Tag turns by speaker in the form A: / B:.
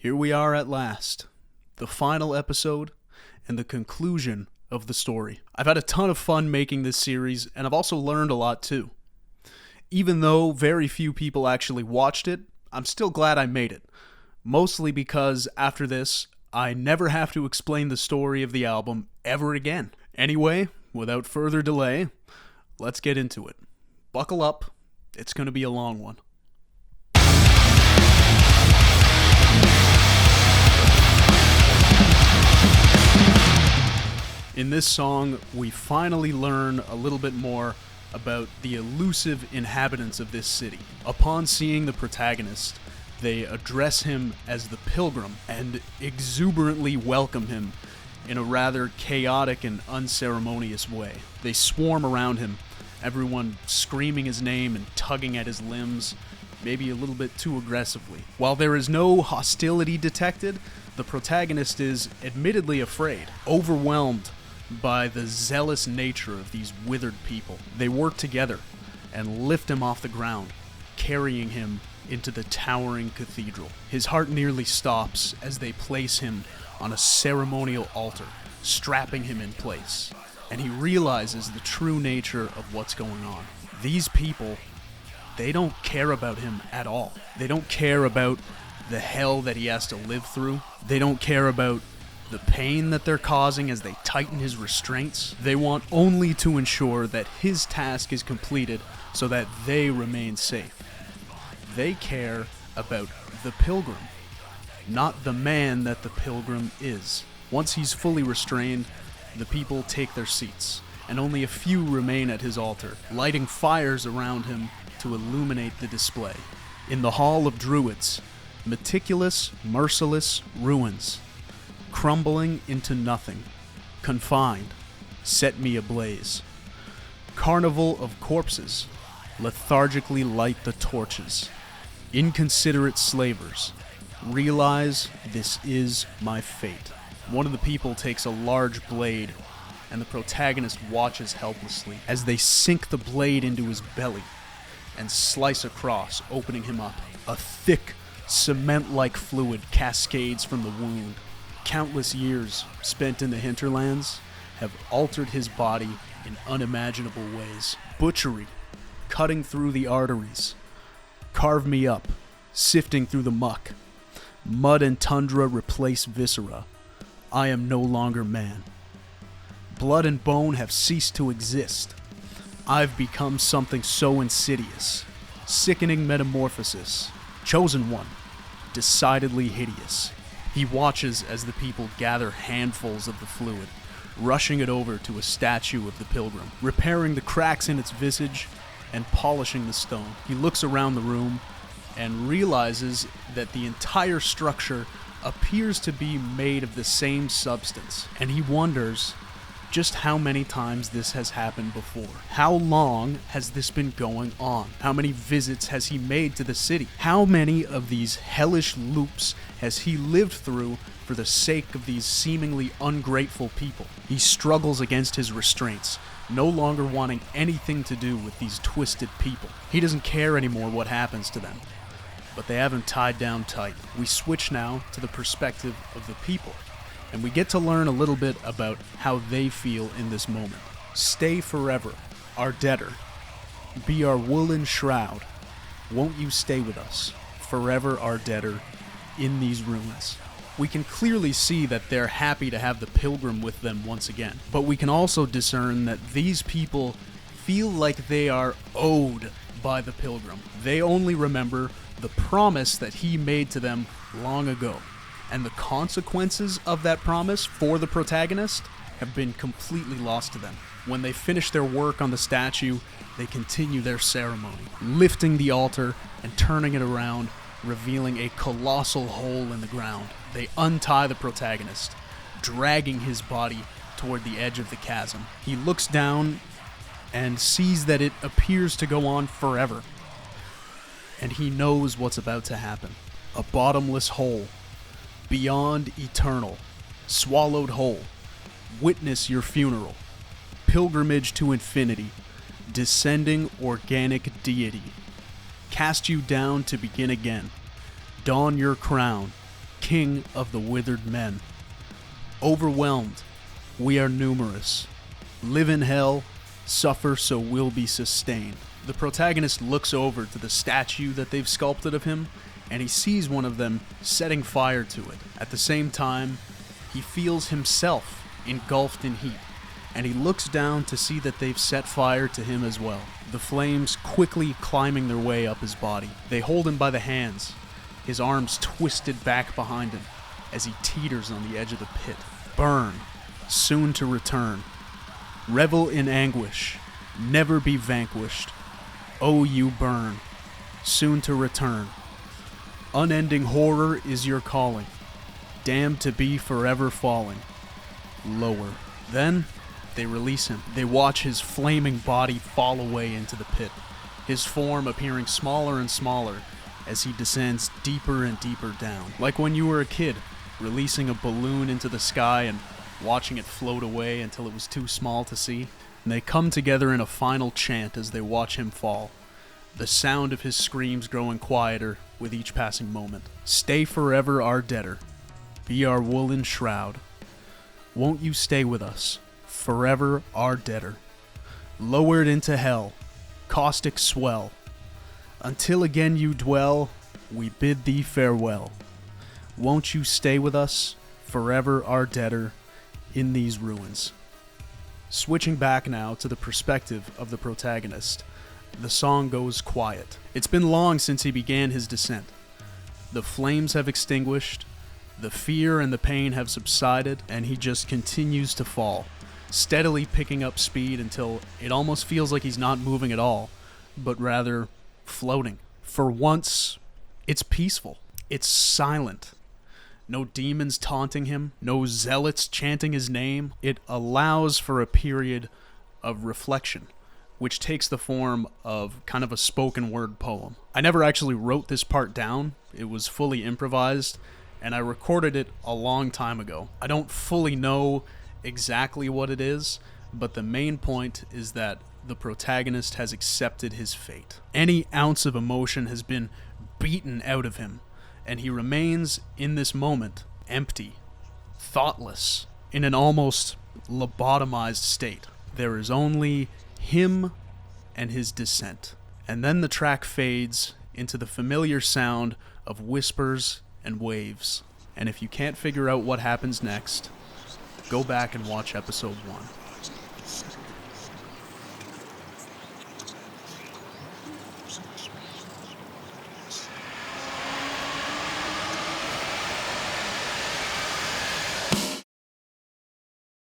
A: Here we are at last, the final episode and the conclusion of the story. I've had a ton of fun making this series, and I've also learned a lot too. Even though very few people actually watched it, I'm still glad I made it. Mostly because after this, I never have to explain the story of the album ever again. Anyway, without further delay, let's get into it. Buckle up, it's going to be a long one. In this song, we finally learn a little bit more about the elusive inhabitants of this city. Upon seeing the protagonist, they address him as the Pilgrim and exuberantly welcome him in a rather chaotic and unceremonious way. They swarm around him, everyone screaming his name and tugging at his limbs, maybe a little bit too aggressively. While there is no hostility detected, the protagonist is admittedly afraid, overwhelmed by the zealous nature of these withered people. They work together and lift him off the ground, carrying him into the towering cathedral. His heart nearly stops as they place him on a ceremonial altar, strapping him in place, and he realizes the true nature of what's going on. These people, they don't care about him at all. They don't care about the hell that he has to live through. They don't care about the pain that they're causing as they tighten his restraints. They want only to ensure that his task is completed so that they remain safe. They care about the Pilgrim, not the man that the Pilgrim is. Once he's fully restrained, the people take their seats, and only a few remain at his altar, lighting fires around him to illuminate the display. In the Hall of Druids, Meticulous, merciless ruins, crumbling into nothing, confined, set me ablaze. Carnival of corpses, lethargically light the torches. Inconsiderate slavers, realize this is my fate. One of the people takes a large blade, and the protagonist watches helplessly as they sink the blade into his belly and slice across, opening him up. A thick, cement-like fluid cascades from the wound. Countless years spent in the hinterlands have altered his body in unimaginable ways. Butchery, cutting through the arteries. Carve me up, sifting through the muck. Mud and tundra replace viscera. I am no longer man. Blood and bone have ceased to exist. I've become something so insidious. Sickening metamorphosis. Chosen one. Decidedly hideous. He watches as the people gather handfuls of the fluid, rushing it over to a statue of the Pilgrim, repairing the cracks in its visage and polishing the stone. He looks around the room and realizes that the entire structure appears to be made of the same substance, and he wonders just how many times this has happened before. How long has this been going on? How many visits has he made to the city? How many of these hellish loops has he lived through for the sake of these seemingly ungrateful people? He struggles against his restraints, no longer wanting anything to do with these twisted people. He doesn't care anymore what happens to them, but they have him tied down tight. We switch now to the perspective of the people, and we get to learn a little bit about how they feel in this moment. Stay forever, our debtor. Be our woolen shroud. Won't you stay with us, forever our debtor, in these ruins? We can clearly see that they're happy to have the Pilgrim with them once again, but we can also discern that these people feel like they are owed by the Pilgrim. They only remember the promise that he made to them long ago, and the consequences of that promise for the protagonist have been completely lost to them. When they finish their work on the statue, they continue their ceremony, lifting the altar and turning it around, revealing a colossal hole in the ground. They untie the protagonist, dragging his body toward the edge of the chasm. He looks down and sees that it appears to go on forever, and he knows what's about to happen. A bottomless hole, beyond eternal, swallowed whole. Witness your funeral. Pilgrimage to infinity. Descending organic deity. Cast you down to begin again. Don your crown. king of the withered men. Overwhelmed, we are numerous. Live in hell, suffer so we'll be sustained. The protagonist looks over to the statue that they've sculpted of him, and he sees one of them setting fire to it. At the same time, he feels himself engulfed in heat, and he looks down to see that they've set fire to him as well, the flames quickly climbing their way up his body. They hold him by the hands, his arms twisted back behind him as he teeters on the edge of the pit. Burn, soon to return. Revel in anguish, never be vanquished. Oh, you burn, soon to return. Unending horror is your calling, damned to be forever falling. Lower. Then, they release him. They watch his flaming body fall away into the pit, his form appearing smaller and smaller as he descends deeper and deeper down. Like when you were a kid, releasing a balloon into the sky and watching it float away until it was too small to see. And they come together in a final chant as they watch him fall, the sound of his screams growing quieter with each passing moment. Stay forever our debtor, be our woolen shroud. Won't you stay with us, forever our debtor? Lowered into hell, caustic swell. Until again you dwell, we bid thee farewell. Won't you stay with us, forever our debtor, in these ruins? Switching back now to the perspective of the protagonist, the song goes quiet. It's been long since he began his descent. The flames have extinguished, the fear and the pain have subsided, and he just continues to fall, steadily picking up speed until it almost feels like he's not moving at all, but rather floating. For once, it's peaceful. It's silent. No demons taunting him, no zealots chanting his name. It allows for a period of reflection, which takes the form of kind of a spoken word poem. I never actually wrote this part down. It was fully improvised, and I recorded it a long time ago. I don't fully know exactly what it is, but the main point is that the protagonist has accepted his fate. Any ounce of emotion has been beaten out of him, and he remains in this moment empty, thoughtless, in an almost lobotomized state. There is only him and his descent. And then the track fades into the familiar sound of whispers and waves. And if you can't figure out what happens next, go back and watch episode 1.